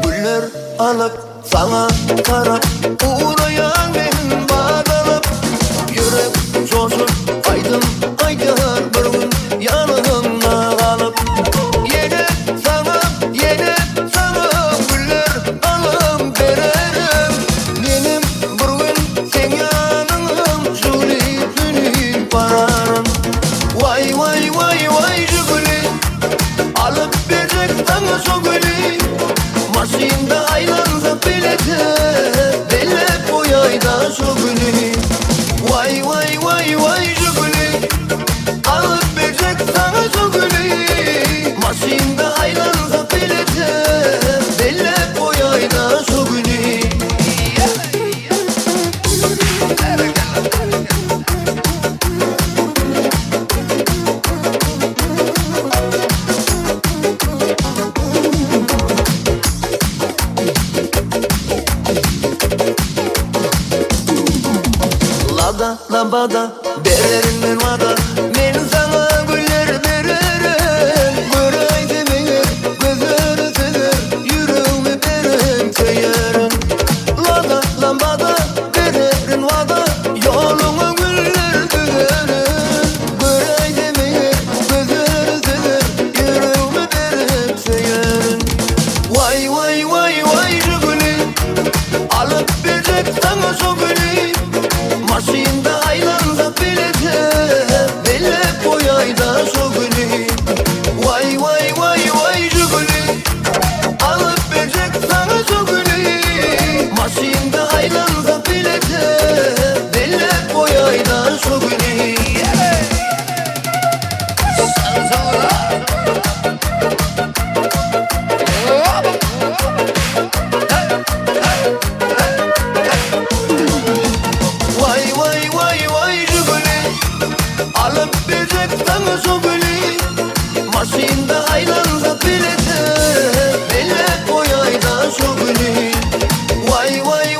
Güller alıp sana karap uğrayan benim bağlanıp yürek coşup aydın aydın bir gün yanımda kalıp yine sana güller alıp verelim benim bir gün sen yanım sülüp vararım. Vay vay vay vay şu gülü alıp verecek sana şu gülü maşında aylansa bilete delle boyayda şu gülü. Vay vay vay vay şu gülü alıp verecek sana şu gülü maşında aylansa bilete delle boyayda şu gülü. Lada lambada vererim ben vada men sana güller veririm. Göreydi beni gözünü sever yüreğimi verim seyerim. Lada lambada vererim vada yolunu güller düzerim. Göreydi beni gözünü sever yüreğimi verim seyerim. Vay vay vay vay şu gülü alıp verecek sana şu gülü maşında aylansa bilete delle boyayda şu gülü. Vay vay vay vay şu gülü alıp verecek sana şu gülü maşında aylansa bilete delle boyayda şu gülü. Vay vay vay vay şu gülü alıp verecek sana şu gülü maşında aylansa bilete delle boyayda şu gülü. Vay vay